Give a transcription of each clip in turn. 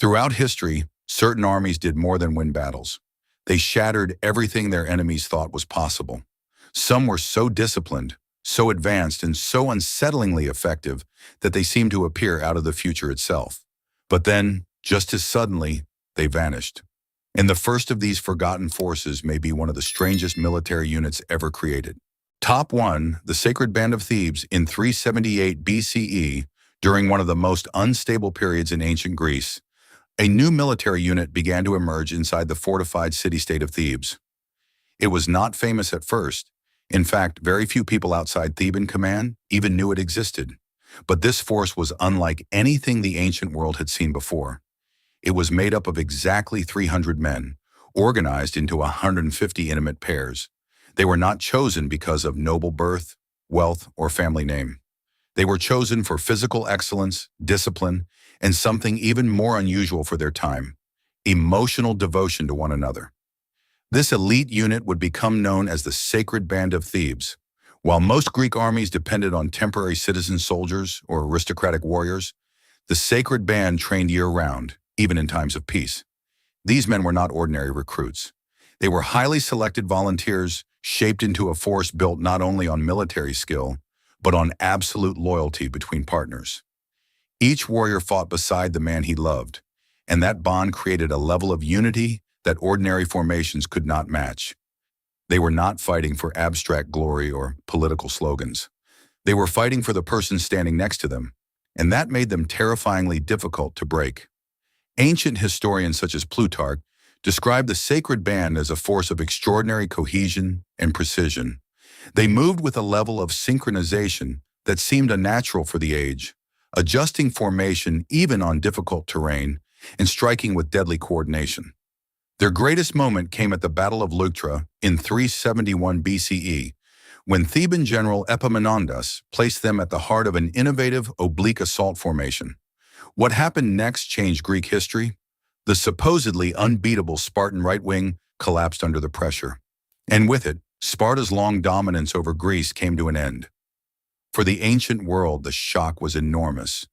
Throughout history, certain armies did more than win battles. They shattered everything their enemies thought was possible. Some were so disciplined, so advanced, and so unsettlingly effective that they seemed to appear out of the future itself. But then, just as suddenly, they vanished. And the first of these forgotten forces may be one of the strangest military units ever created. Top 1, the Sacred Band of Thebes in 378 BCE, during one of the most unstable periods in ancient Greece, a new military unit began to emerge inside the fortified city-state of Thebes. It was not famous at first. In fact, very few people outside Theban command even knew it existed. But this force was unlike anything the ancient world had seen before. It was made up of exactly 300 men, organized into 150 intimate pairs. They were not chosen because of noble birth, wealth, or family name. They were chosen for physical excellence, discipline, and something even more unusual for their time: emotional devotion to one another. This elite unit would become known as the Sacred Band of Thebes. While most Greek armies depended on temporary citizen soldiers or aristocratic warriors, the Sacred Band trained year-round, even in times of peace. These men were not ordinary recruits. They were highly selected volunteers, shaped into a force built not only on military skill, but on absolute loyalty between partners. Each warrior fought beside the man he loved, and that bond created a level of unity that ordinary formations could not match. They were not fighting for abstract glory or political slogans. They were fighting for the person standing next to them, and that made them terrifyingly difficult to break. Ancient historians such as Plutarch describe the Sacred Band as a force of extraordinary cohesion and precision. They moved with a level of synchronization that seemed unnatural for the age, adjusting formation even on difficult terrain and striking with deadly coordination. Their greatest moment came at the Battle of Leuctra in 371 BCE, when Theban general Epaminondas placed them at the heart of an innovative oblique assault formation. What happened next changed Greek history. The supposedly unbeatable Spartan right wing collapsed under the pressure, and with it, Sparta's long dominance over Greece came to an end. For the ancient world, the shock was enormous.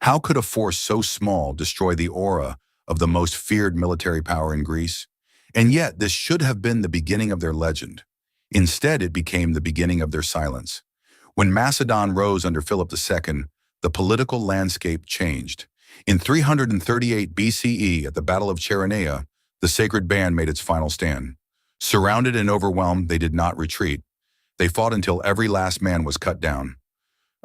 How could a force so small destroy the aura of the most feared military power in Greece? And yet, this should have been the beginning of their legend. Instead, it became the beginning of their silence. When Macedon rose under Philip II, the political landscape changed. In 338 BCE, at the Battle of Chaeronea, the Sacred Band made its final stand. Surrounded and overwhelmed, they did not retreat. They fought until every last man was cut down.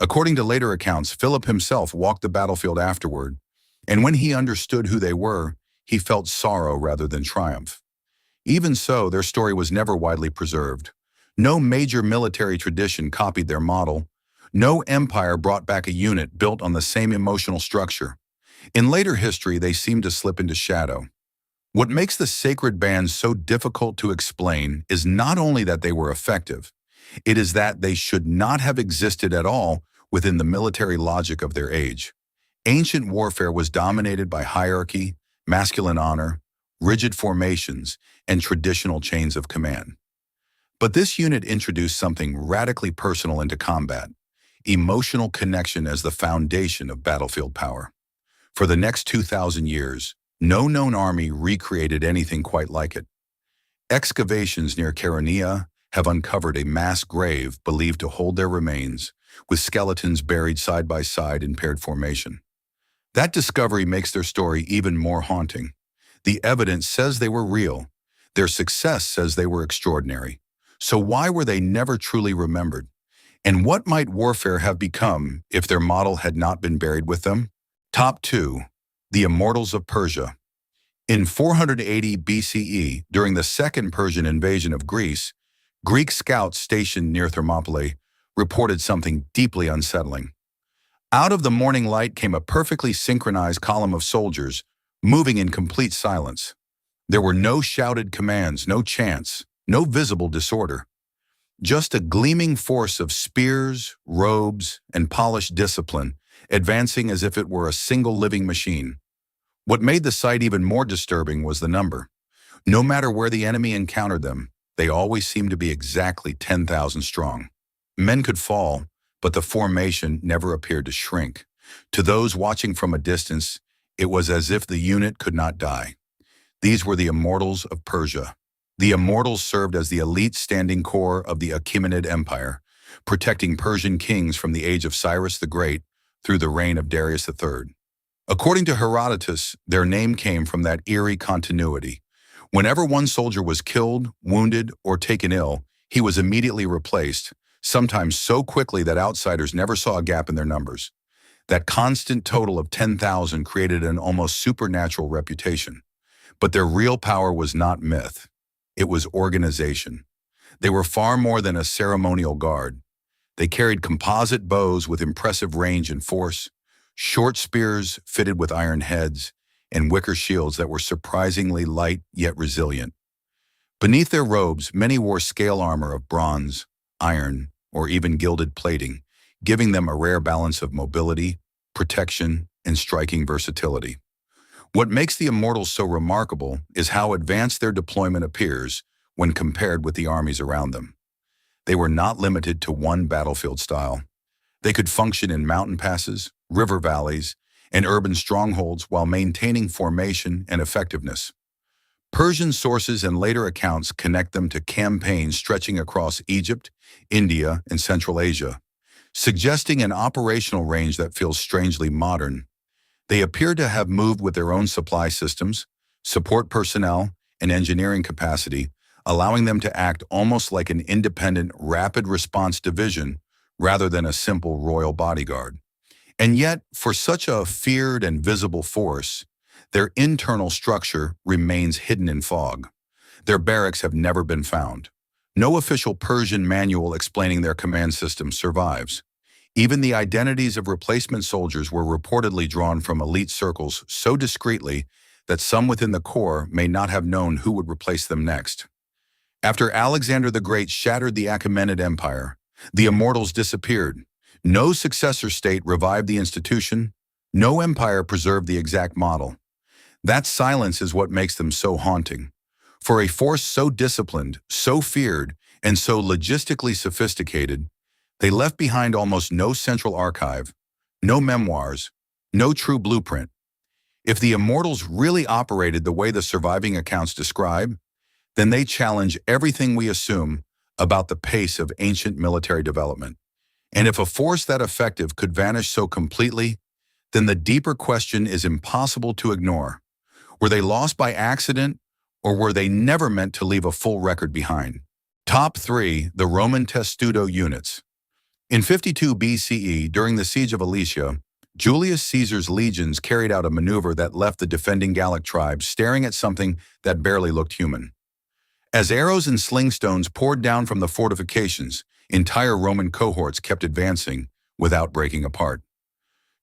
According to later accounts, Philip himself walked the battlefield afterward, and when he understood who they were, he felt sorrow rather than triumph. Even so, their story was never widely preserved. No major military tradition copied their model. No empire brought back a unit built on the same emotional structure. In later history, they seemed to slip into shadow. What makes the Sacred Band so difficult to explain is not only that they were effective, it is that they should not have existed at all within the military logic of their age. Ancient warfare was dominated by hierarchy, masculine honor, rigid formations, and traditional chains of command. But this unit introduced something radically personal into combat: emotional connection as the foundation of battlefield power. For the next 2,000 years, no known army recreated anything quite like it. Excavations near Chaeronea have uncovered a mass grave believed to hold their remains, with skeletons buried side by side in paired formation. That discovery makes their story even more haunting. The evidence says they were real. Their success says they were extraordinary. So why were they never truly remembered? And what might warfare have become if their model had not been buried with them? Top 2. The Immortals of Persia. In 480 BCE, during the Second Persian invasion of Greece, Greek scouts stationed near Thermopylae reported something deeply unsettling. Out of the morning light came a perfectly synchronized column of soldiers, moving in complete silence. There were no shouted commands, no chants, no visible disorder. Just a gleaming force of spears, robes, and polished discipline, advancing as if it were a single living machine. What made the sight even more disturbing was the number. No matter where the enemy encountered them, they always seemed to be exactly 10,000 strong. Men could fall, but the formation never appeared to shrink. To those watching from a distance, It was as if the unit could not die. These were the Immortals of Persia. The Immortals served as the elite standing core of the Achaemenid Empire, protecting Persian kings from the age of Cyrus the Great through the reign of Darius III. According to Herodotus, their name came from that eerie continuity. Whenever one soldier was killed, wounded, or taken ill, he was immediately replaced, sometimes so quickly that outsiders never saw a gap in their numbers. That constant total of 10,000 created an almost supernatural reputation. But their real power was not myth. It was organization. They were far more than a ceremonial guard. They carried composite bows with impressive range and force, short spears fitted with iron heads, and wicker shields that were surprisingly light yet resilient. Beneath their robes, many wore scale armor of bronze, iron, or even gilded plating, giving them a rare balance of mobility, protection, and striking versatility. What makes the Immortals so remarkable is how advanced their deployment appears when compared with the armies around them. They were not limited to one battlefield style. They could function in mountain passes, river valleys, and urban strongholds while maintaining formation and effectiveness. Persian sources and later accounts connect them to campaigns stretching across Egypt, India, and Central Asia, suggesting an operational range that feels strangely modern. They appear to have moved with their own supply systems, support personnel, and engineering capacity, allowing them to act almost like an independent, rapid response division rather than a simple royal bodyguard. And yet, for such a feared and visible force, their internal structure remains hidden in fog. Their barracks have never been found. No official Persian manual explaining their command system survives. Even the identities of replacement soldiers were reportedly drawn from elite circles so discreetly that some within the corps may not have known who would replace them next. After Alexander the Great shattered the Achaemenid Empire, the Immortals disappeared. No successor state revived the institution. No empire preserved the exact model. That silence is what makes them so haunting. For a force so disciplined, so feared, and so logistically sophisticated, they left behind almost no central archive, no memoirs, no true blueprint. If the Immortals really operated the way the surviving accounts describe, then they challenge everything we assume about the pace of ancient military development. And if a force that effective could vanish so completely, then the deeper question is impossible to ignore. Were they lost by accident, or were they never meant to leave a full record behind? Top 3. The Roman Testudo units. In 52 BCE, during the siege of Alesia, Julius Caesar's legions carried out a maneuver that left the defending Gallic tribes staring at something that barely looked human. As arrows and sling stones poured down from the fortifications, entire Roman cohorts kept advancing without breaking apart.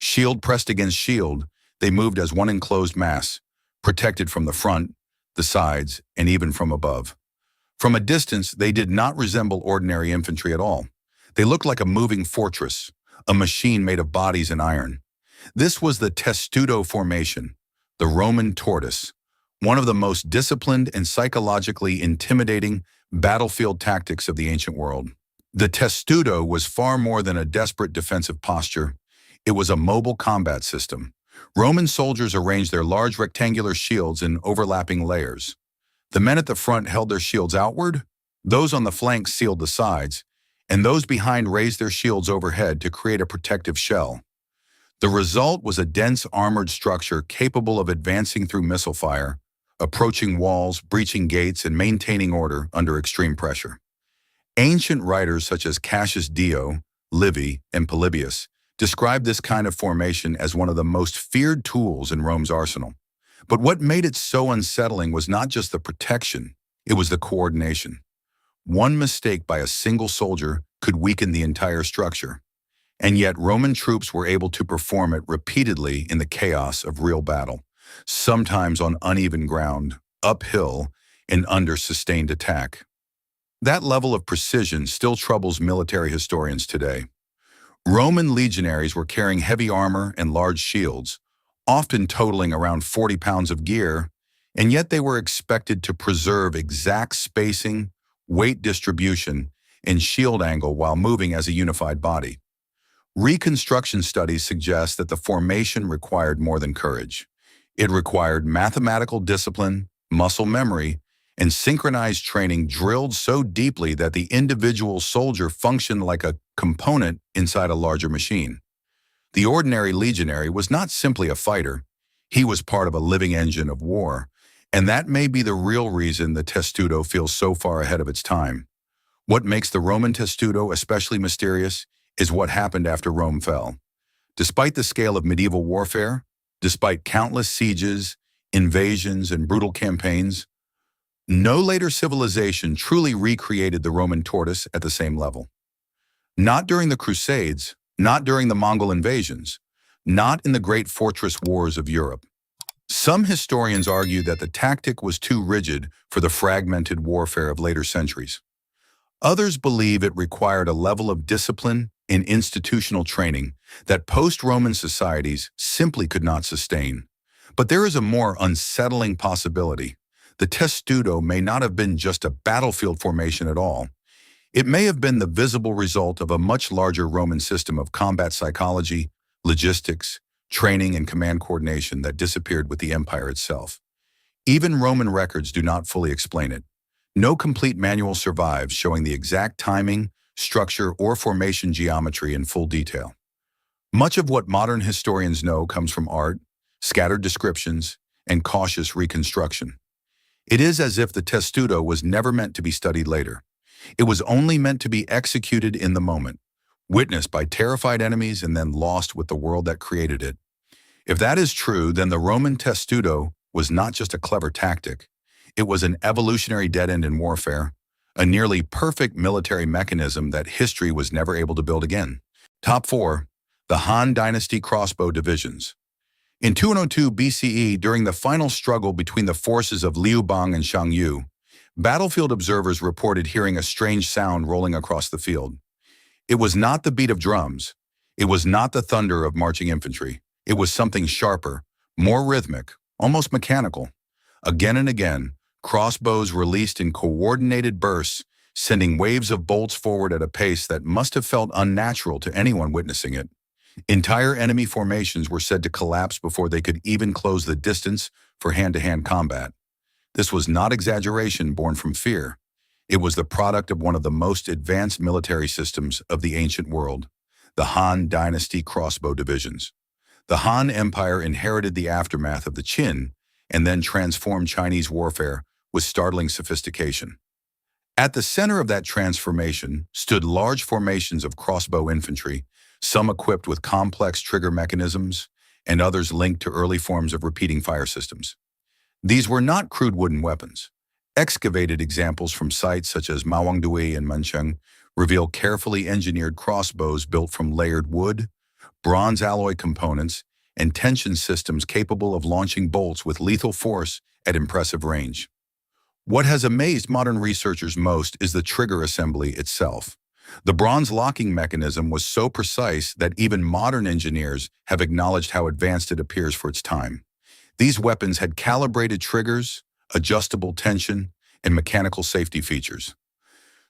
Shield pressed against shield, they moved as one enclosed mass, protected from the front, the sides, and even from above. From a distance, they did not resemble ordinary infantry at all. They looked like a moving fortress, a machine made of bodies and iron. This was the Testudo formation, the Roman tortoise, one of the most disciplined and psychologically intimidating battlefield tactics of the ancient world. The Testudo was far more than a desperate defensive posture. It was a mobile combat system. Roman soldiers arranged their large rectangular shields in overlapping layers. The men at the front held their shields outward, those on the flanks sealed the sides, and those behind raised their shields overhead to create a protective shell. The result was a dense armored structure capable of advancing through missile fire, approaching walls, breaching gates, and maintaining order under extreme pressure. Ancient writers such as Cassius Dio, Livy, and Polybius described this kind of formation as one of the most feared tools in Rome's arsenal. But what made it so unsettling was not just the protection, it was the coordination. One mistake by a single soldier could weaken the entire structure. And yet Roman troops were able to perform it repeatedly in the chaos of real battle, sometimes on uneven ground, uphill, and under sustained attack. That level of precision still troubles military historians today. Roman legionaries were carrying heavy armor and large shields, often totaling around 40 pounds of gear, and yet they were expected to preserve exact spacing, weight distribution, and shield angle while moving as a unified body. Reconstruction studies suggest that the formation required more than courage. It required mathematical discipline, muscle memory, and synchronized training drilled so deeply that the individual soldier functioned like a component inside a larger machine. The ordinary legionary was not simply a fighter, he was part of a living engine of war, and that may be the real reason the testudo feels so far ahead of its time. What makes the Roman testudo especially mysterious is what happened after Rome fell. Despite the scale of medieval warfare, despite countless sieges, invasions, and brutal campaigns, no later civilization truly recreated the Roman tortoise at the same level. Not during the Crusades, not during the Mongol invasions, not in the great fortress wars of Europe. Some historians argue that the tactic was too rigid for the fragmented warfare of later centuries. Others believe it required a level of discipline and institutional training that post-Roman societies simply could not sustain. But there is a more unsettling possibility. The testudo may not have been just a battlefield formation at all. It may have been the visible result of a much larger Roman system of combat psychology, logistics, training, and command coordination that disappeared with the empire itself. Even Roman records do not fully explain it. No complete manual survives showing the exact timing, structure, or formation geometry in full detail. Much of what modern historians know comes from art, scattered descriptions, and cautious reconstruction. It is as if the testudo was never meant to be studied later. It was only meant to be executed in the moment, witnessed by terrified enemies and then lost with the world that created it. If that is true, then the Roman testudo was not just a clever tactic. It was an evolutionary dead end in warfare, a nearly perfect military mechanism that history was never able to build again. Top 4. The Han Dynasty Crossbow Divisions. In 202 BCE, during the final struggle between the forces of Liu Bang and Shang Yu, battlefield observers reported hearing a strange sound rolling across the field. It was not the beat of drums. It was not the thunder of marching infantry. It was something sharper, more rhythmic, almost mechanical. Again and again, crossbows released in coordinated bursts, sending waves of bolts forward at a pace that must have felt unnatural to anyone witnessing it. Entire enemy formations were said to collapse before they could even close the distance for hand-to-hand combat. This was not exaggeration born from fear. It was the product of one of the most advanced military systems of the ancient world, the Han Dynasty Crossbow Divisions. The Han Empire inherited the aftermath of the Qin and then transformed Chinese warfare with startling sophistication. At the center of that transformation stood large formations of crossbow infantry, some equipped with complex trigger mechanisms and others linked to early forms of repeating fire systems. These were not crude wooden weapons. Excavated examples from sites such as Mawangdui and Mencheng reveal carefully engineered crossbows built from layered wood, bronze alloy components, and tension systems capable of launching bolts with lethal force at impressive range. What has amazed modern researchers most is the trigger assembly itself. The bronze locking mechanism was so precise that even modern engineers have acknowledged how advanced it appears for its time. These weapons had calibrated triggers, adjustable tension, and mechanical safety features.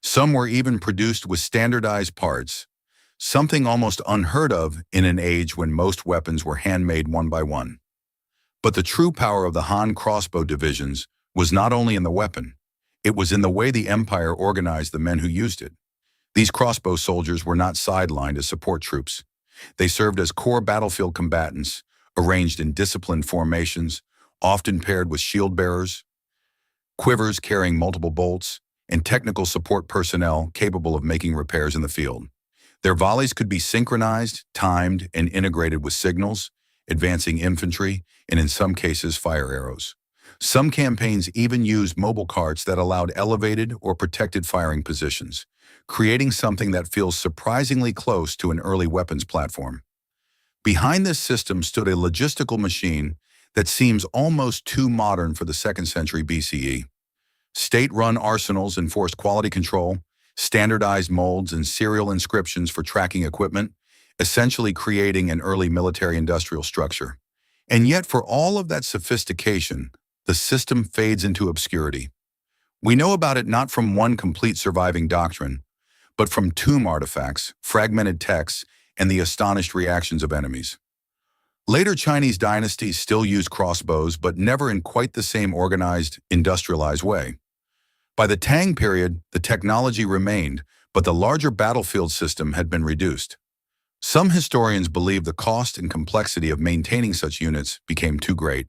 Some were even produced with standardized parts, something almost unheard of in an age when most weapons were handmade one by one. But the true power of the Han crossbow divisions was not only in the weapon, it was in the way the empire organized the men who used it. These crossbow soldiers were not sidelined as support troops. They served as core battlefield combatants, arranged in disciplined formations, often paired with shield bearers, quivers carrying multiple bolts, and technical support personnel capable of making repairs in the field. Their volleys could be synchronized, timed, and integrated with signals, advancing infantry, and in some cases fire arrows. Some campaigns even used mobile carts that allowed elevated or protected firing positions, creating something that feels surprisingly close to an early weapons platform. Behind this system stood a logistical machine that seems almost too modern for the 2nd century BCE. State-run arsenals enforced quality control, standardized molds and serial inscriptions for tracking equipment, essentially creating an early military-industrial structure. And yet, for all of that sophistication, the system fades into obscurity. We know about it not from one complete surviving doctrine, but from tomb artifacts, fragmented texts, and the astonished reactions of enemies. Later Chinese dynasties still used crossbows, but never in quite the same organized, industrialized way. By the Tang period, the technology remained, but the larger battlefield system had been reduced. Some historians believe the cost and complexity of maintaining such units became too great.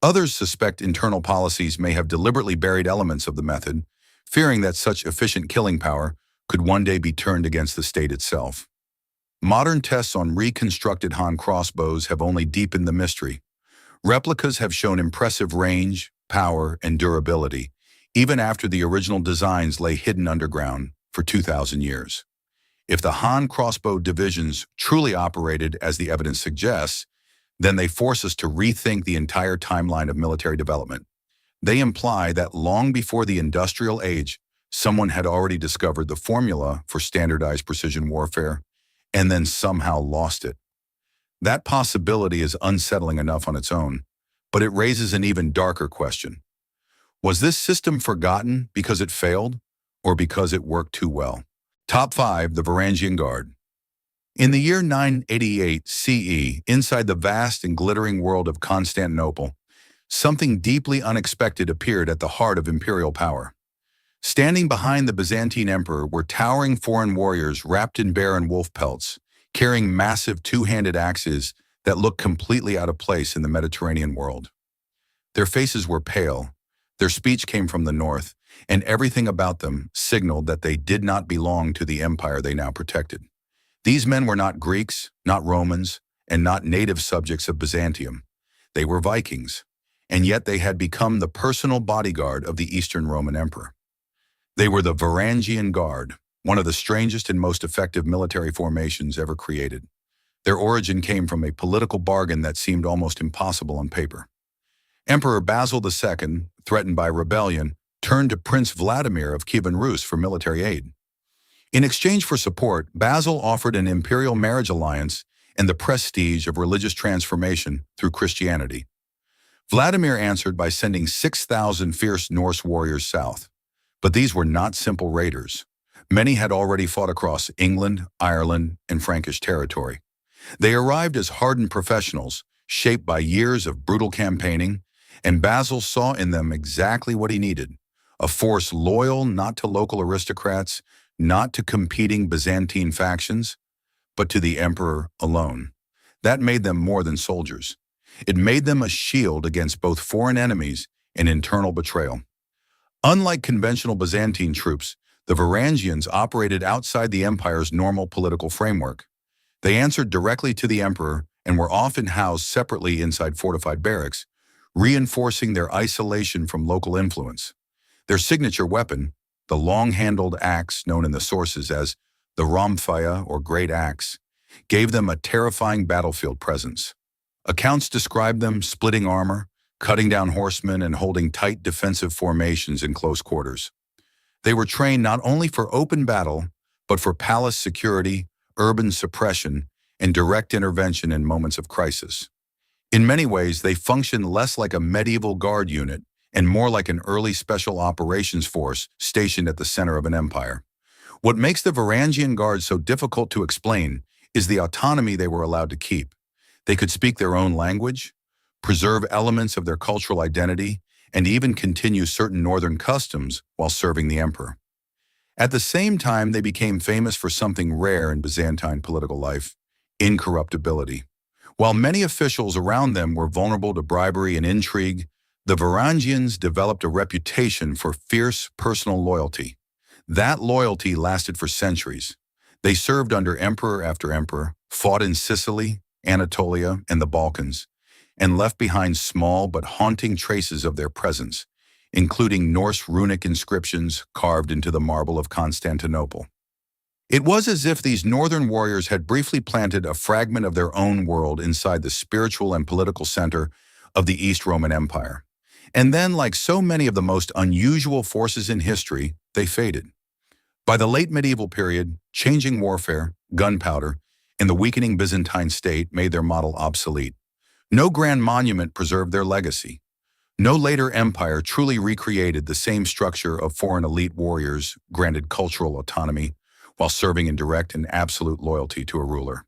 Others suspect internal policies may have deliberately buried elements of the method, fearing that such efficient killing power could one day be turned against the state itself. Modern tests on reconstructed Han crossbows have only deepened the mystery. Replicas have shown impressive range, power, and durability, even after the original designs lay hidden underground for 2,000 years. If the Han crossbow divisions truly operated as the evidence suggests, then they force us to rethink the entire timeline of military development. They imply that long before the industrial age, someone had already discovered the formula for standardized precision warfare and then somehow lost it. That possibility is unsettling enough on its own, but it raises an even darker question. Was this system forgotten because it failed, or because it worked too well? Top 5. The Varangian Guard. In the year 988 CE, inside the vast and glittering world of Constantinople, something deeply unexpected appeared at the heart of imperial power. Standing behind the Byzantine emperor were towering foreign warriors wrapped in bear and wolf pelts, carrying massive two-handed axes that looked completely out of place in the Mediterranean world. Their faces were pale, their speech came from the north, and everything about them signaled that they did not belong to the empire they now protected. These men were not Greeks, not Romans, and not native subjects of Byzantium. They were Vikings, and yet they had become the personal bodyguard of the Eastern Roman Emperor. They were the Varangian Guard, one of the strangest and most effective military formations ever created. Their origin came from a political bargain that seemed almost impossible on paper. Emperor Basil II, threatened by rebellion, turned to Prince Vladimir of Kievan Rus for military aid. In exchange for support, Basil offered an imperial marriage alliance and the prestige of religious transformation through Christianity. Vladimir answered by sending 6,000 fierce Norse warriors south. But these were not simple raiders. Many had already fought across England, Ireland, and Frankish territory. They arrived as hardened professionals, shaped by years of brutal campaigning, and Basil saw in them exactly what he needed: a force loyal not to local aristocrats, not to competing Byzantine factions, but to the emperor alone. That made them more than soldiers. It made them a shield against both foreign enemies and internal betrayal. Unlike conventional Byzantine troops, the Varangians operated outside the empire's normal political framework. They answered directly to the emperor and were often housed separately inside fortified barracks, reinforcing their isolation from local influence. Their signature weapon, the long-handled axe known in the sources as the Rhomphaia or Great Axe, gave them a terrifying battlefield presence. Accounts describe them splitting armor, cutting down horsemen, and holding tight defensive formations in close quarters. They were trained not only for open battle, but for palace security, urban suppression, and direct intervention in moments of crisis. In many ways, they functioned less like a medieval guard unit and more like an early special operations force stationed at the center of an empire. What makes the Varangian Guard so difficult to explain is the autonomy they were allowed to keep. They could speak their own language, preserve elements of their cultural identity, and even continue certain northern customs while serving the emperor. At the same time, they became famous for something rare in Byzantine political life: incorruptibility. While many officials around them were vulnerable to bribery and intrigue, the Varangians developed a reputation for fierce personal loyalty. That loyalty lasted for centuries. They served under emperor after emperor, fought in Sicily, Anatolia, and the Balkans, and left behind small but haunting traces of their presence, including Norse runic inscriptions carved into the marble of Constantinople. It was as if these northern warriors had briefly planted a fragment of their own world inside the spiritual and political center of the East Roman Empire. And then, like so many of the most unusual forces in history, they faded. By the late medieval period, changing warfare, gunpowder, and the weakening Byzantine state made their model obsolete. No grand monument preserved their legacy. No later empire truly recreated the same structure of foreign elite warriors granted cultural autonomy while serving in direct and absolute loyalty to a ruler.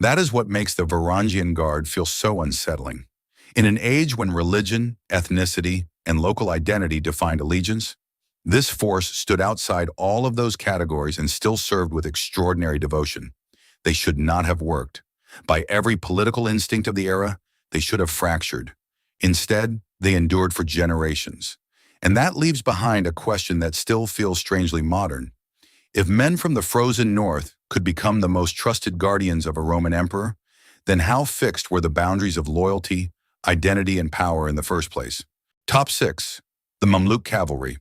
That is what makes the Varangian Guard feel so unsettling. In an age when religion, ethnicity, and local identity defined allegiance, this force stood outside all of those categories and still served with extraordinary devotion. They should not have worked. By every political instinct of the era, they should have fractured. Instead, they endured for generations. And that leaves behind a question that still feels strangely modern. If men from the frozen north could become the most trusted guardians of a Roman emperor, then how fixed were the boundaries of loyalty, identity, and power in the first place? Top 6. The Mamluk Cavalry.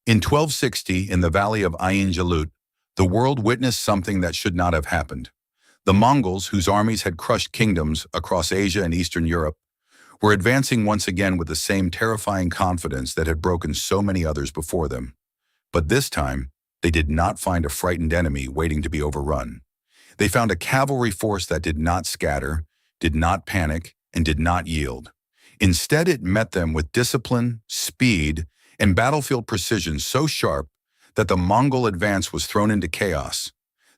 In 1260, in the valley of Ain Jalut, the world witnessed something that should not have happened. The Mongols, whose armies had crushed kingdoms across Asia and Eastern Europe, were advancing once again with the same terrifying confidence that had broken so many others before them. But this time, they did not find a frightened enemy waiting to be overrun. They found a cavalry force that did not scatter, did not panic, and did not yield. Instead, it met them with discipline, speed, and battlefield precision so sharp that the Mongol advance was thrown into chaos.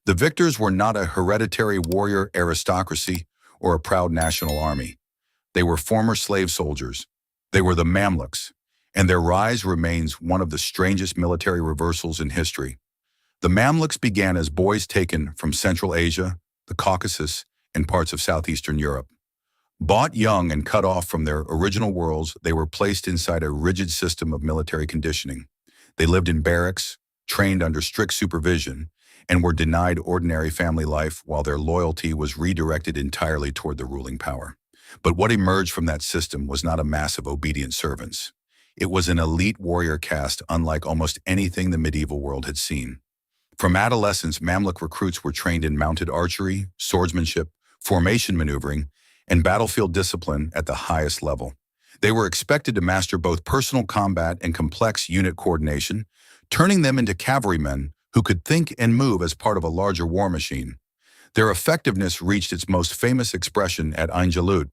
The victors were not a hereditary warrior aristocracy or a proud national army. They were former slave soldiers. They were the Mamluks, and their rise remains one of the strangest military reversals in history. The Mamluks began as boys taken from Central Asia, the Caucasus, and parts of southeastern Europe. Bought young and cut off from their original worlds, they were placed inside a rigid system of military conditioning. They lived in barracks, trained under strict supervision, and were denied ordinary family life while their loyalty was redirected entirely toward the ruling power. But what emerged from that system was not a mass of obedient servants. It was an elite warrior caste unlike almost anything the medieval world had seen. From adolescence, Mamluk recruits were trained in mounted archery, swordsmanship, formation maneuvering, and battlefield discipline at the highest level. They were expected to master both personal combat and complex unit coordination, turning them into cavalrymen who could think and move as part of a larger war machine. Their effectiveness reached its most famous expression at Ain Jalut.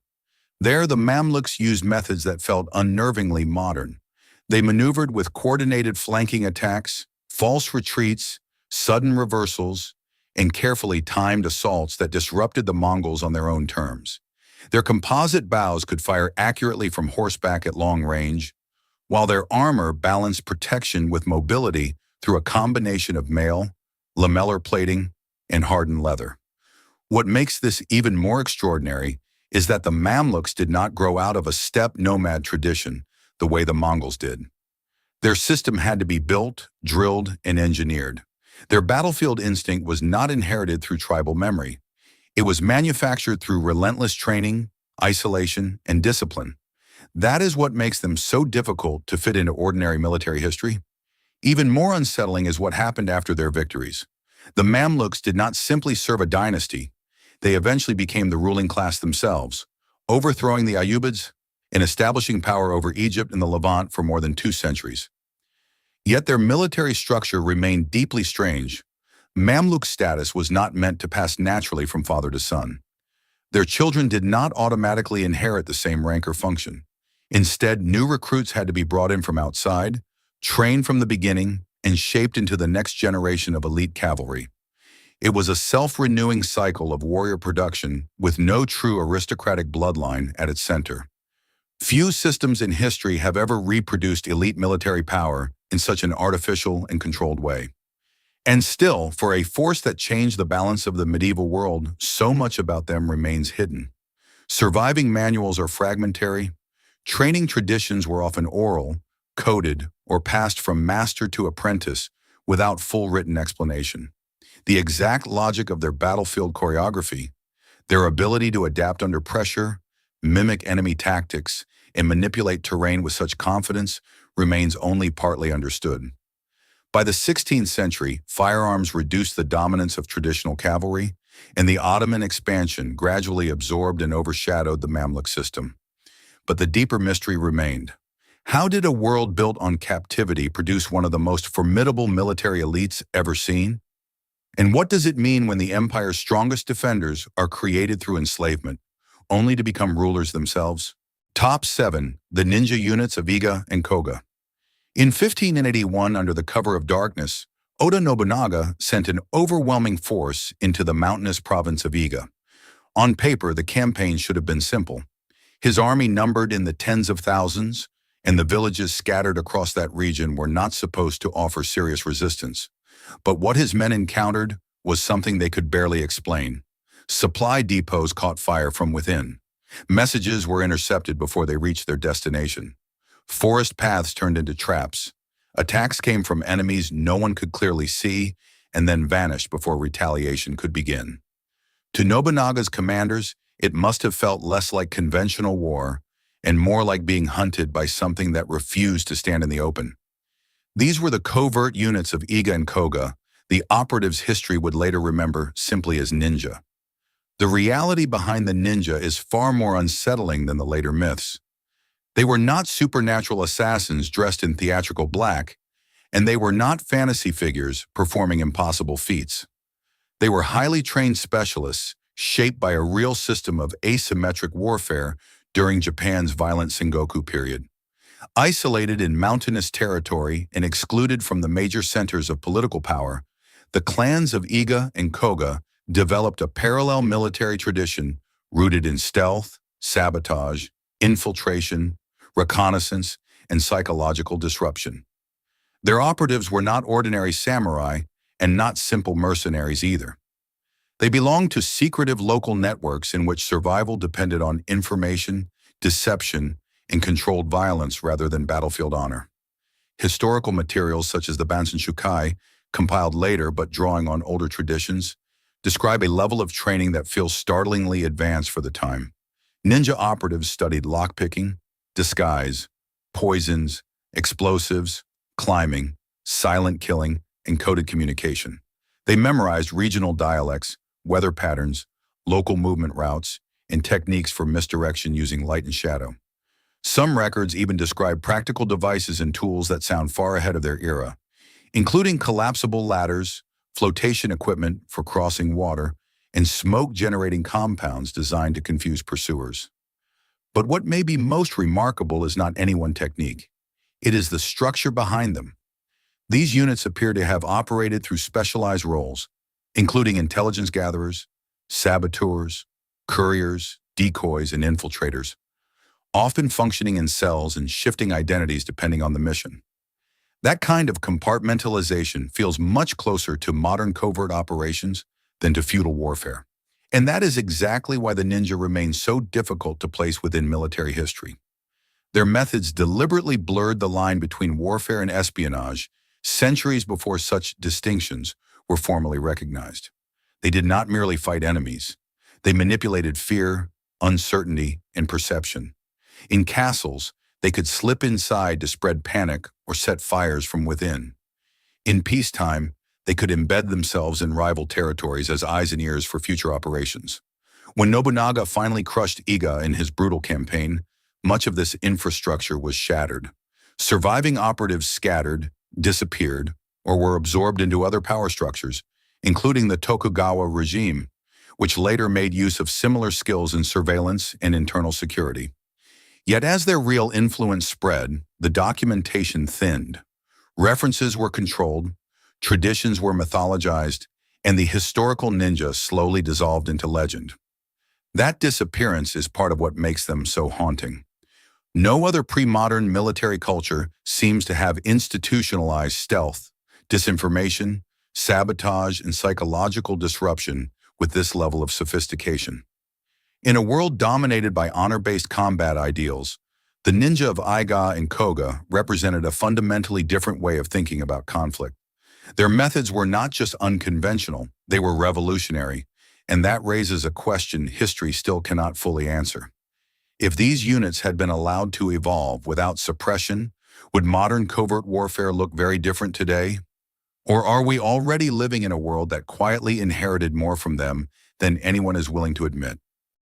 There, the Mamluks used methods that felt unnervingly modern. They maneuvered with coordinated flanking attacks, false retreats, sudden reversals, and carefully timed assaults that disrupted the Mongols on their own terms. Their composite bows could fire accurately from horseback at long range, while their armor balanced protection with mobility through a combination of mail, lamellar plating, and hardened leather. What makes this even more extraordinary is that the Mamluks did not grow out of a steppe nomad tradition the way the Mongols did. Their system had to be built, drilled, and engineered. Their battlefield instinct was not inherited through tribal memory. It was manufactured through relentless training, isolation, and discipline. That is what makes them so difficult to fit into ordinary military history. Even more unsettling is what happened after their victories. The Mamluks did not simply serve a dynasty. They eventually became the ruling class themselves, overthrowing the Ayyubids and establishing power over Egypt and the Levant for more than 2 centuries. Yet their military structure remained deeply strange. Mamluk status was not meant to pass naturally from father to son. Their children did not automatically inherit the same rank or function. Instead, new recruits had to be brought in from outside, trained from the beginning, and shaped into the next generation of elite cavalry. It was a self-renewing cycle of warrior production with no true aristocratic bloodline at its center. Few systems in history have ever reproduced elite military power in such an artificial and controlled way. And still, for a force that changed the balance of the medieval world, so much about them remains hidden. Surviving manuals are fragmentary. Training traditions were often oral, coded, or passed from master to apprentice without full written explanation. The exact logic of their battlefield choreography, their ability to adapt under pressure, mimic enemy tactics, and manipulate terrain with such confidence remains only partly understood. By the 16th century, firearms reduced the dominance of traditional cavalry, and the Ottoman expansion gradually absorbed and overshadowed the Mamluk system. But the deeper mystery remained. How did a world built on captivity produce one of the most formidable military elites ever seen? And what does it mean when the empire's strongest defenders are created through enslavement, only to become rulers themselves? Top 7. The Ninja Units of Iga and Koga. In 1581, under the cover of darkness, Oda Nobunaga sent an overwhelming force into the mountainous province of Iga. On paper, the campaign should have been simple. His army numbered in the tens of thousands, and the villages scattered across that region were not supposed to offer serious resistance. But what his men encountered was something they could barely explain. Supply depots caught fire from within. Messages were intercepted before they reached their destination. Forest paths turned into traps. Attacks came from enemies no one could clearly see, and then vanished before retaliation could begin. To Nobunaga's commanders, it must have felt less like conventional war and more like being hunted by something that refused to stand in the open. These were the covert units of Iga and Koga, the operatives history would later remember simply as ninja. The reality behind the ninja is far more unsettling than the later myths. They were not supernatural assassins dressed in theatrical black, and they were not fantasy figures performing impossible feats. They were highly trained specialists shaped by a real system of asymmetric warfare during Japan's violent Sengoku period. Isolated in mountainous territory and excluded from the major centers of political power, the clans of Iga and Koga developed a parallel military tradition rooted in stealth, sabotage, infiltration, reconnaissance, and psychological disruption. Their operatives were not ordinary samurai and not simple mercenaries either. They belonged to secretive local networks in which survival depended on information, deception, and controlled violence rather than battlefield honor. Historical materials such as the Bansen Shukai, compiled later but drawing on older traditions, describe a level of training that feels startlingly advanced for the time. Ninja operatives studied lockpicking, disguise, poisons, explosives, climbing, silent killing, and coded communication. They memorized regional dialects, weather patterns, local movement routes, and techniques for misdirection using light and shadow. Some records even describe practical devices and tools that sound far ahead of their era, including collapsible ladders, flotation equipment for crossing water, and smoke-generating compounds designed to confuse pursuers. But what may be most remarkable is not any one technique. It is the structure behind them. These units appear to have operated through specialized roles, including intelligence gatherers, saboteurs, couriers, decoys, and infiltrators, often functioning in cells and shifting identities depending on the mission. That kind of compartmentalization feels much closer to modern covert operations than to feudal warfare. And that is exactly why the ninja remains so difficult to place within military history. Their methods deliberately blurred the line between warfare and espionage centuries before such distinctions were formally recognized. They did not merely fight enemies. They manipulated fear, uncertainty, and perception. In castles, they could slip inside to spread panic or set fires from within. In peacetime, they could embed themselves in rival territories as eyes and ears for future operations. When Nobunaga finally crushed Iga in his brutal campaign, much of this infrastructure was shattered. Surviving operatives scattered, disappeared, or were absorbed into other power structures, including the Tokugawa regime, which later made use of similar skills in surveillance and internal security. Yet as their real influence spread, the documentation thinned. References were controlled, traditions were mythologized, and the historical ninja slowly dissolved into legend. That disappearance is part of what makes them so haunting. No other pre-modern military culture seems to have institutionalized stealth, disinformation, sabotage, and psychological disruption with this level of sophistication. In a world dominated by honor-based combat ideals, the ninja of Iga and Koga represented a fundamentally different way of thinking about conflict. Their methods were not just unconventional, they were revolutionary, and that raises a question history still cannot fully answer. If these units had been allowed to evolve without suppression, would modern covert warfare look very different today? Or are we already living in a world that quietly inherited more from them than anyone is willing to admit?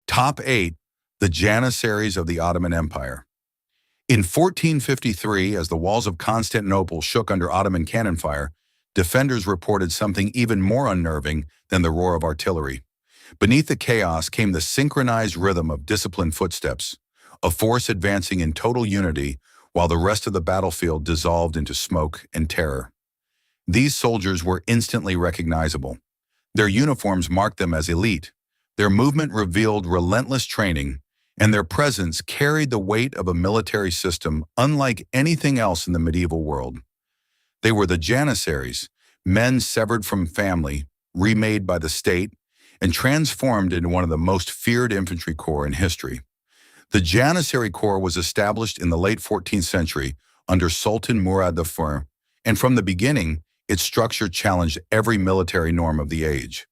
Top 8. The Janissaries of the Ottoman Empire. In 1453, as the walls of Constantinople shook under Ottoman cannon fire, defenders reported something even more unnerving than the roar of artillery. Beneath the chaos came the synchronized rhythm of disciplined footsteps, a force advancing in total unity while the rest of the battlefield dissolved into smoke and terror. These soldiers were instantly recognizable. Their uniforms marked them as elite, Their movement revealed relentless training, and their presence carried the weight of a military system unlike anything else in the medieval world. They were the Janissaries, men severed from family, remade by the state, and transformed into one of the most feared infantry corps in history. The Janissary Corps was established in the late 14th century under Sultan Murad I, and from the beginning, its structure challenged every military norm of the age.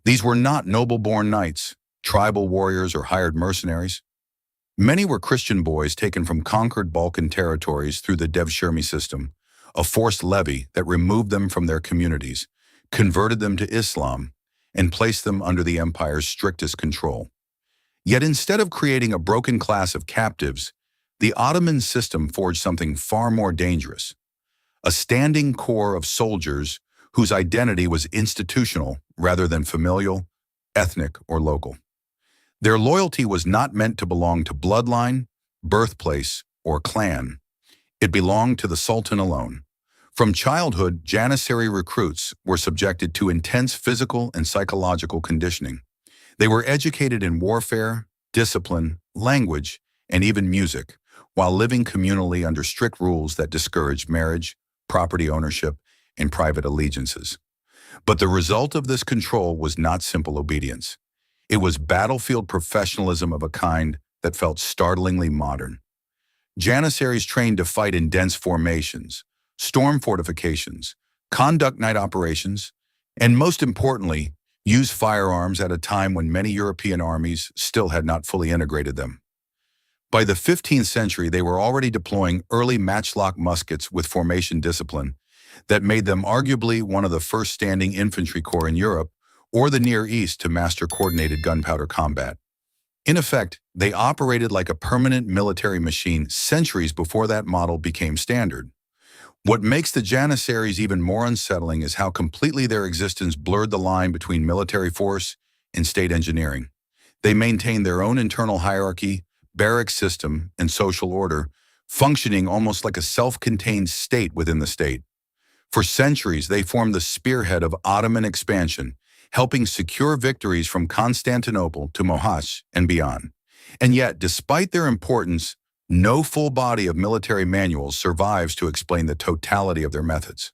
These were not noble-born knights, tribal warriors, or hired mercenaries. Many were Christian boys taken from conquered Balkan territories through the Devshirme system, a forced levy that removed them from their communities, converted them to Islam, and placed them under the empire's strictest control. Yet instead of creating a broken class of captives, the Ottoman system forged something far more dangerous: a standing corps of soldiers whose identity was institutional rather than familial, ethnic, or local. Their loyalty was not meant to belong to bloodline, birthplace, or clan. It belonged to the Sultan alone. From childhood, Janissary recruits were subjected to intense physical and psychological conditioning. They were educated in warfare, discipline, language, and even music, while living communally under strict rules that discouraged marriage, property ownership, and private allegiances. But the result of this control was not simple obedience. It was battlefield professionalism of a kind that felt startlingly modern. Janissaries trained to fight in dense formations, storm fortifications, conduct night operations, and most importantly, use firearms at a time when many European armies still had not fully integrated them. By the 15th century, they were already deploying early matchlock muskets with formation discipline that made them arguably one of the first standing infantry corps in Europe or the Near East to master coordinated gunpowder combat. In effect, they operated like a permanent military machine centuries before that model became standard. What makes the Janissaries even more unsettling is how completely their existence blurred the line between military force and state engineering. They maintained their own internal hierarchy, barrack system, and social order, functioning almost like a self-contained state within the state. For centuries, they formed the spearhead of Ottoman expansion, helping secure victories from Constantinople to Mohacs and beyond. And yet, despite their importance, no full body of military manuals survives to explain the totality of their methods.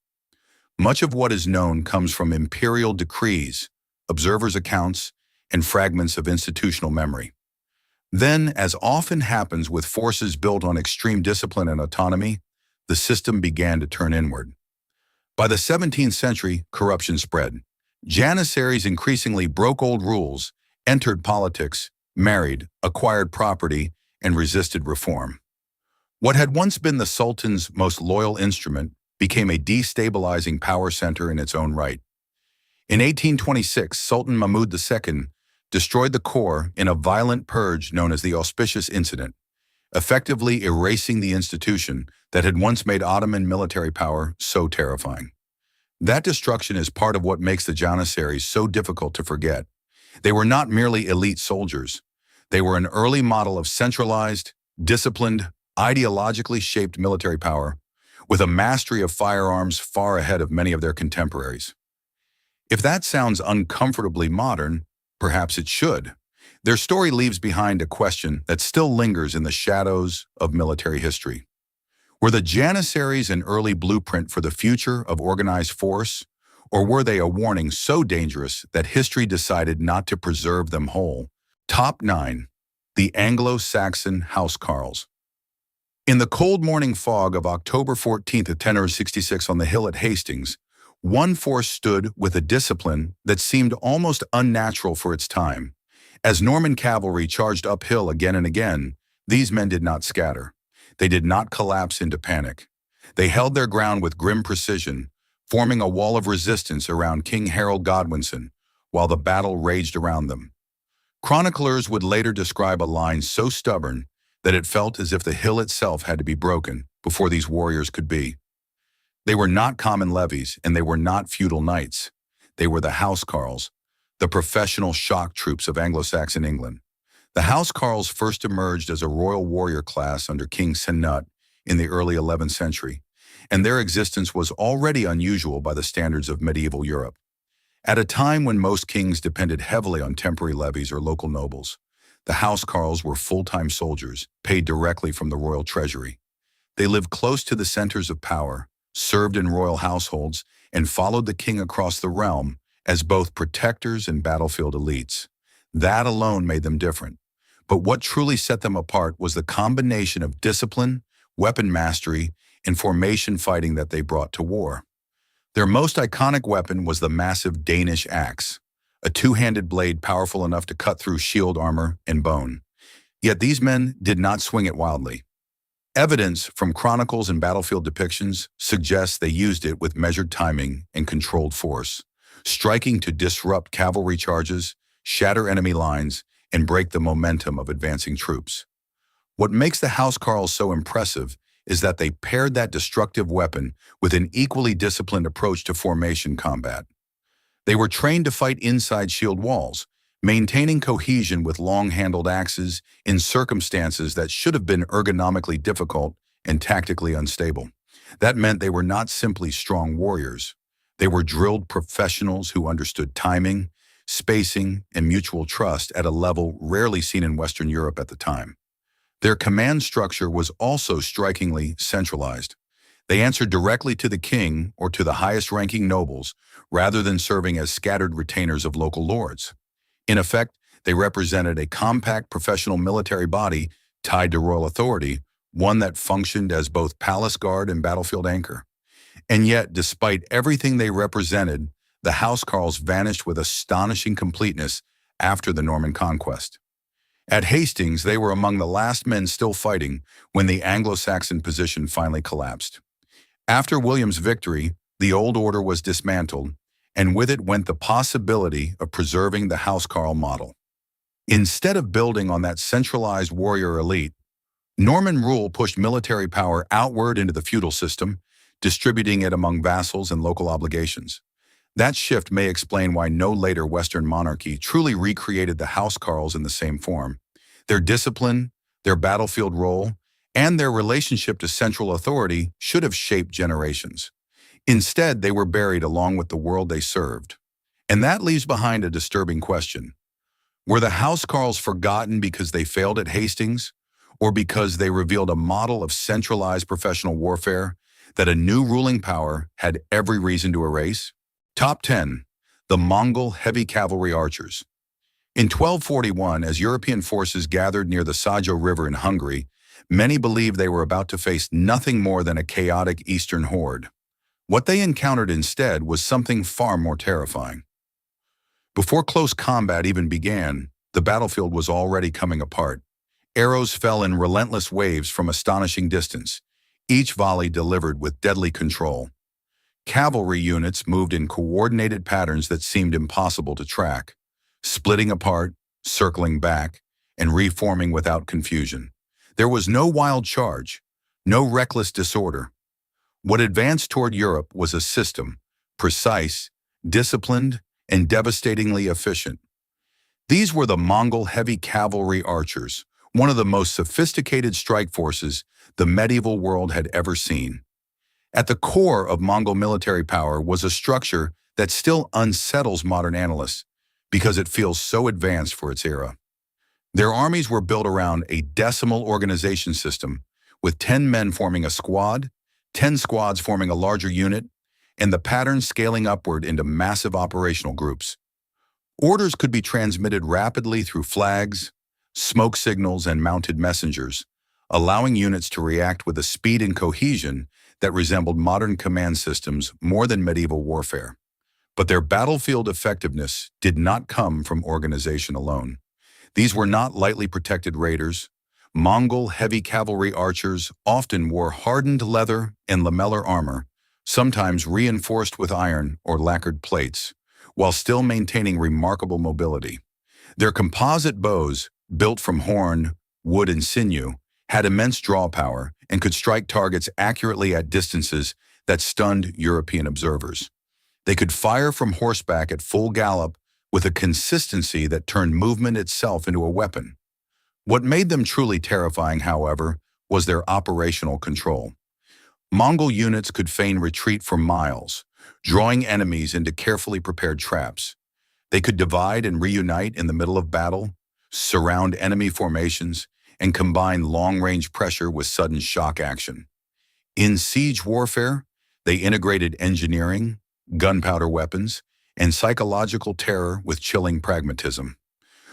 Much of what is known comes from imperial decrees, observers' accounts, and fragments of institutional memory. Then, as often happens with forces built on extreme discipline and autonomy, the system began to turn inward. By the 17th century, corruption spread. Janissaries increasingly broke old rules, entered politics, married, acquired property, and resisted reform. What had once been the Sultan's most loyal instrument became a destabilizing power center in its own right. In 1826, Sultan Mahmud II destroyed the corps in a violent purge known as the Auspicious Incident, effectively erasing the institution that had once made Ottoman military power so terrifying. That destruction is part of what makes the Janissaries so difficult to forget. They were not merely elite soldiers. They were an early model of centralized, disciplined, ideologically shaped military power, with a mastery of firearms far ahead of many of their contemporaries. If that sounds uncomfortably modern, perhaps it should. Their story leaves behind a question that still lingers in the shadows of military history. Were the Janissaries an early blueprint for the future of organized force, or were they a warning so dangerous that history decided not to preserve them whole? Top 9. The Anglo-Saxon Housecarls. In the cold morning fog of October 14th of 1066 on the hill at Hastings, one force stood with a discipline that seemed almost unnatural for its time. As Norman cavalry charged uphill again and again, these men did not scatter. They did not collapse into panic. They held their ground with grim precision, forming a wall of resistance around King Harold Godwinson, while the battle raged around them. Chroniclers would later describe a line so stubborn that it felt as if the hill itself had to be broken before these warriors could be. They were not common levies, and they were not feudal knights. They were the housecarls, the professional shock troops of Anglo-Saxon England. The housecarls first emerged as a royal warrior class under King Senut in the early 11th century, and their existence was already unusual by the standards of medieval Europe. At a time when most kings depended heavily on temporary levies or local nobles, the housecarls were full-time soldiers, paid directly from the royal treasury. They lived close to the centers of power, served in royal households, and followed the king across the realm as both protectors and battlefield elites. That alone made them different. But what truly set them apart was the combination of discipline, weapon mastery, and formation fighting that they brought to war. Their most iconic weapon was the massive Danish axe, a two-handed blade powerful enough to cut through shield armor and bone. Yet these men did not swing it wildly. Evidence from chronicles and battlefield depictions suggests they used it with measured timing and controlled force, striking to disrupt cavalry charges, shatter enemy lines, and break the momentum of advancing troops. What makes the housecarls so impressive is that they paired that destructive weapon with an equally disciplined approach to formation combat. They were trained to fight inside shield walls, maintaining cohesion with long-handled axes in circumstances that should have been ergonomically difficult and tactically unstable. That meant they were not simply strong warriors. They were drilled professionals who understood timing, spacing, and mutual trust at a level rarely seen in Western Europe at the time. Their command structure was also strikingly centralized. They answered directly to the king or to the highest-ranking nobles, rather than serving as scattered retainers of local lords. In effect, they represented a compact professional military body tied to royal authority, one that functioned as both palace guard and battlefield anchor. And yet, despite everything they represented, the housecarls vanished with astonishing completeness after the Norman conquest. At Hastings, they were among the last men still fighting when the Anglo-Saxon position finally collapsed. After William's victory, the old order was dismantled, and with it went the possibility of preserving the housecarl model. Instead of building on that centralized warrior elite, Norman rule pushed military power outward into the feudal system, distributing it among vassals and local obligations. That shift may explain why no later Western monarchy truly recreated the housecarls in the same form. Their discipline, their battlefield role, and their relationship to central authority should have shaped generations. Instead, they were buried along with the world they served. And that leaves behind a disturbing question. Were the housecarls forgotten because they failed at Hastings, or because they revealed a model of centralized professional warfare that a new ruling power had every reason to erase? Top 10. The Mongol Heavy Cavalry Archers. In 1241, as European forces gathered near the Sajo River in Hungary, many believed they were about to face nothing more than a chaotic eastern horde. What they encountered instead was something far more terrifying. Before close combat even began, the battlefield was already coming apart. Arrows fell in relentless waves from astonishing distance, each volley delivered with deadly control. Cavalry units moved in coordinated patterns that seemed impossible to track, splitting apart, circling back, and reforming without confusion. There was no wild charge, no reckless disorder. What advanced toward Europe was a system, precise, disciplined, and devastatingly efficient. These were the Mongol Heavy Cavalry Archers, one of the most sophisticated strike forces the medieval world had ever seen. At the core of Mongol military power was a structure that still unsettles modern analysts because it feels so advanced for its era. Their armies were built around a decimal organization system, with 10 men forming a squad, 10 squads forming a larger unit, and the pattern scaling upward into massive operational groups. Orders could be transmitted rapidly through flags, smoke signals, and mounted messengers, allowing units to react with a speed and cohesion that resembled modern command systems more than medieval warfare. But their battlefield effectiveness did not come from organization alone. These were not lightly protected raiders. Mongol heavy cavalry archers often wore hardened leather and lamellar armor, sometimes reinforced with iron or lacquered plates, while still maintaining remarkable mobility. Their composite bows, built from horn, wood, and sinew, had immense draw power and could strike targets accurately at distances that stunned European observers. They could fire from horseback at full gallop with a consistency that turned movement itself into a weapon. What made them truly terrifying, however, was their operational control. Mongol units could feign retreat for miles, drawing enemies into carefully prepared traps. They could divide and reunite in the middle of battle, surround enemy formations, and combine long-range pressure with sudden shock action. In siege warfare, they integrated engineering, gunpowder weapons, and psychological terror with chilling pragmatism.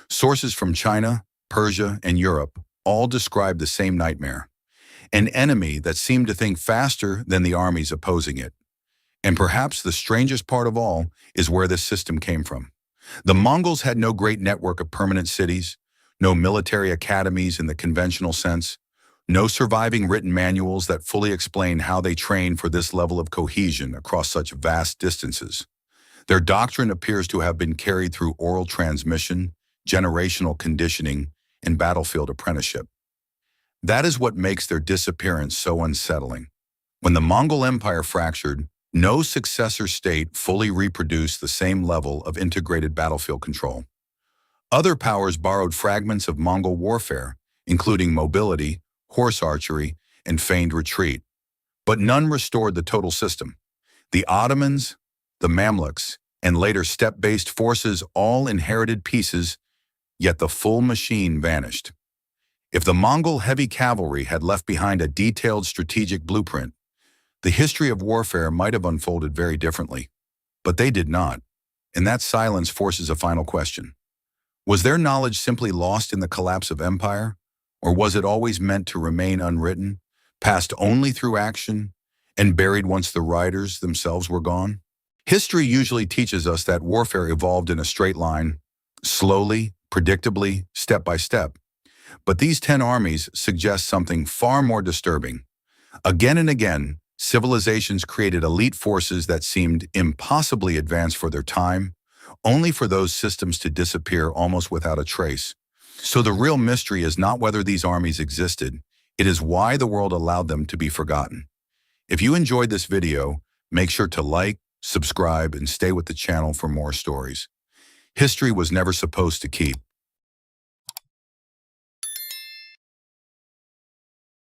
Sources from China, Persia, and Europe all describe the same nightmare: an enemy that seemed to think faster than the armies opposing it. And perhaps the strangest part of all is where this system came from. The Mongols had no great network of permanent cities, no military academies in the conventional sense, no surviving written manuals that fully explain how they trained for this level of cohesion across such vast distances. Their doctrine appears to have been carried through oral transmission, generational conditioning, and battlefield apprenticeship. That is what makes their disappearance so unsettling. When the Mongol Empire fractured, no successor state fully reproduced the same level of integrated battlefield control. Other powers borrowed fragments of Mongol warfare, including mobility, horse archery, and feigned retreat. But none restored the total system. The Ottomans, the Mamluks, and later steppe-based forces all inherited pieces, yet the full machine vanished. If the Mongol heavy cavalry had left behind a detailed strategic blueprint, the history of warfare might have unfolded very differently. But they did not, and that silence forces a final question. Was their knowledge simply lost in the collapse of empire, or was it always meant to remain unwritten, passed only through action, and buried once the riders themselves were gone? History usually teaches us that warfare evolved in a straight line, slowly, predictably, step by step. But these 10 armies suggest something far more disturbing. Again and again, civilizations created elite forces that seemed impossibly advanced for their time, only for those systems to disappear almost without a trace. So the real mystery is not whether these armies existed, it is why the world allowed them to be forgotten. If you enjoyed this video, make sure to like, subscribe, and stay with the channel for more stories. History was never supposed to keep.